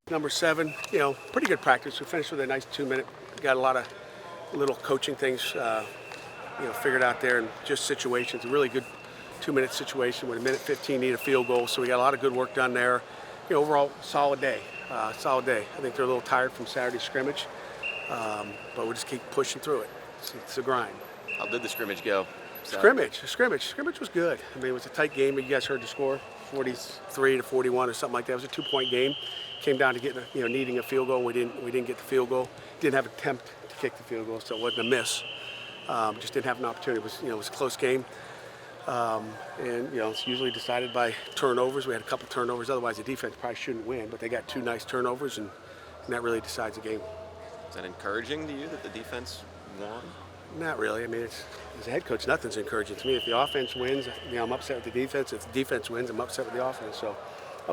Number 7, pretty good practice. We finished with a nice 2-minute. Got a lot of little coaching things, figured out there, and just situations. A really good 2-minute situation with a minute 15 need a field goal. So we got a lot of good work done there. Overall, solid day. Solid day. I think they're a little tired from Saturday's scrimmage, but we'll just keep pushing through it. It's a grind. How did the scrimmage go? Scrimmage was good. I mean, it was a tight game. You guys heard the score, 43-41 or something like that. It was a 2-point game. Came down to getting, needing a field goal. We didn't get the field goal. Didn't have an attempt to kick the field goal, so it wasn't a miss. Just didn't have an opportunity. It was a close game, and it's usually decided by turnovers. We had a couple turnovers. Otherwise, the defense probably shouldn't win. But they got 2 nice turnovers, and that really decides the game. Is that encouraging to you that the defense won? Not really. I mean, as a head coach, nothing's encouraging to me. If the offense wins, I'm upset with the defense. If the defense wins, I'm upset with the offense. So,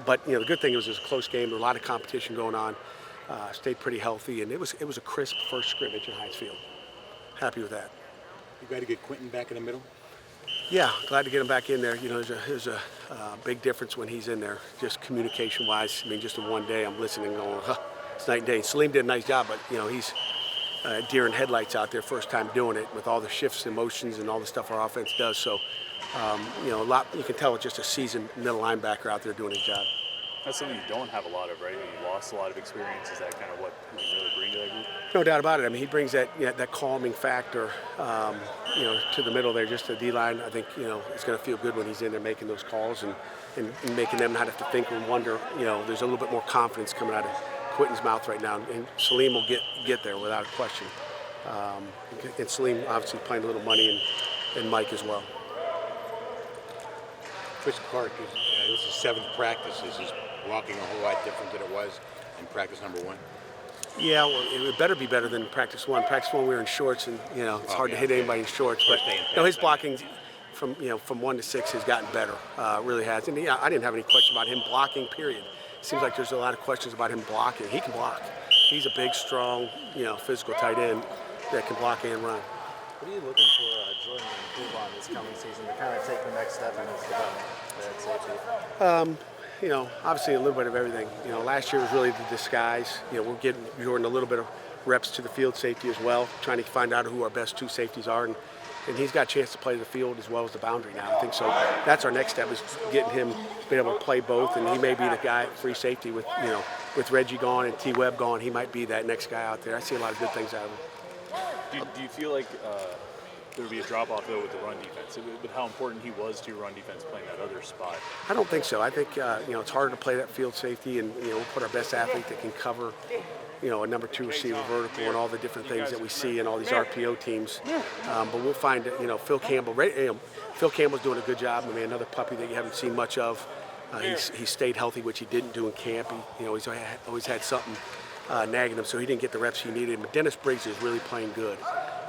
but the good thing was it was a close game. There was a lot of competition going on. Stayed pretty healthy, and it was a crisp first scrimmage in Heinz Field. Happy with that. You got to get Quentin back in the middle? Yeah, glad to get him back in there. There's a big difference when he's in there, just communication-wise. I mean, just in one day, I'm listening, going, it's night and day. Salim did a nice job, but he's deer in headlights out there, first time doing it with all the shifts and motions and all the stuff our offense does. So, a lot you can tell it's just a seasoned middle linebacker out there doing his job. That's something you don't have a lot of, right? You lost a lot of experience. Is that kind of what you can really bring to that group? No doubt about it. I mean, he brings that calming factor, to the middle there, just the D-line. I think, it's going to feel good when he's in there making those calls and making them not have to think and wonder. There's a little bit more confidence coming out of Quentin's mouth right now, and Salim will get there without a question. And Salim obviously playing a little money, and Mike as well. Chris Clark, this is 7th practice. Is his blocking a whole lot different than it was in practice number 1? Yeah, well, it better be better than practice 1. Practice 1 we were in shorts, and it's hard to hit anybody in shorts. But his blocking from 1 to 6 has gotten better, really has. And I didn't have any question about him blocking. Period. Seems like there's a lot of questions about him blocking. He can block. He's a big, strong, physical tight end that can block and run. What are you looking for Jordan to improve on this coming season to kind of take the next step in his development? Obviously a little bit of everything. Last year was really the disguise. We're getting Jordan a little bit of reps to the field safety as well, trying to find out who our best 2 safeties are. And he's got a chance to play the field as well as the boundary now. I think so. That's our next step, is getting him being able to play both. And he may be the guy at free safety with Reggie gone and T. Webb gone. He might be that next guy out there. I see a lot of good things out of him. Do you feel like there would be a drop-off, though, with the run defense? But how important he was to your run defense playing that other spot? I don't think so. I think, it's harder to play that field safety, and, we'll put our best athlete that can cover, a number 2 receiver vertical and all the different things that we see in all these RPO teams. But we'll find, Phil Campbell. Phil Campbell's doing a good job. I mean, another puppy that you haven't seen much of. He stayed healthy, which he didn't do in camp. He always had something nagging him, so he didn't get the reps he needed. But Dennis Briggs is really playing good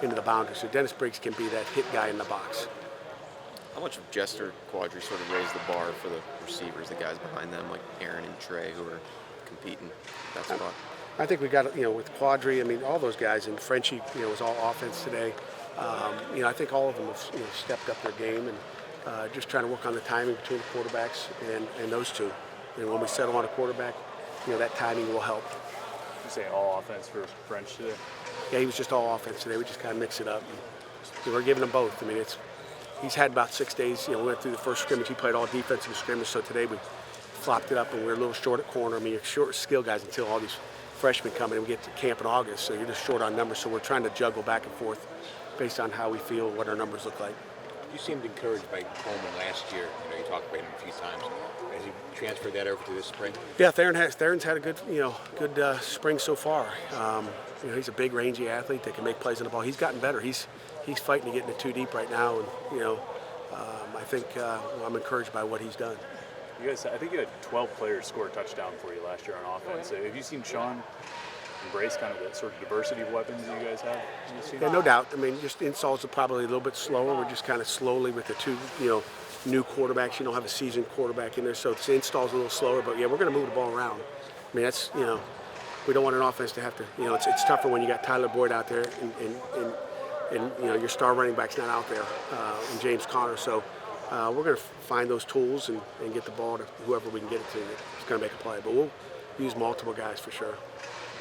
into the boundary. So Dennis Briggs can be that hit guy in the box. How much of Jester Quadri sort of raised the bar for the receivers, the guys behind them, like Aaron and Trey, who are competing that spot? I think we got, with Quadri, I mean, all those guys, and Frenchie, was all offense today. I think all of them have, stepped up their game and just trying to work on the timing between the quarterbacks and those 2. And when we settle on a quarterback, that timing will help. You say all offense for French today? Yeah, he was just all offense today. We just kind of mix it up. And we're giving him both. I mean, he's had about 6 days. We went through the first scrimmage. He played all defensive scrimmage. So today we flopped it up, and we're a little short at corner. I mean, you're short skill guys until all these freshmen come in. We get to camp in August, so you're just short on numbers. So we're trying to juggle back and forth based on how we feel, what our numbers look like. You seemed encouraged by Coleman last year. You talked about him a few times. Has he transferred that over to this spring? Yeah, Theron's had a good, good spring so far. He's a big, rangy athlete that can make plays on the ball. He's gotten better. He's fighting to get into 2 deep right now, and I think I'm encouraged by what he's done. You guys, I think you had 12 players score a touchdown for you last year on offense. Have you seen Sean embrace kind of the sort of diversity of weapons that you guys have? Yeah, no doubt. I mean, just installs are probably a little bit slower. We're just kind of slowly with the 2, new quarterbacks. You don't have a seasoned quarterback in there, so the install's a little slower. But yeah, we're going to move the ball around. I mean, that's we don't want an offense to have to. It's tougher when you got Tyler Boyd out there and your star running back's not out there, and James Conner. So we're going to find those tools and get the ball to whoever we can get it to. It's going to make a play. But use multiple guys for sure.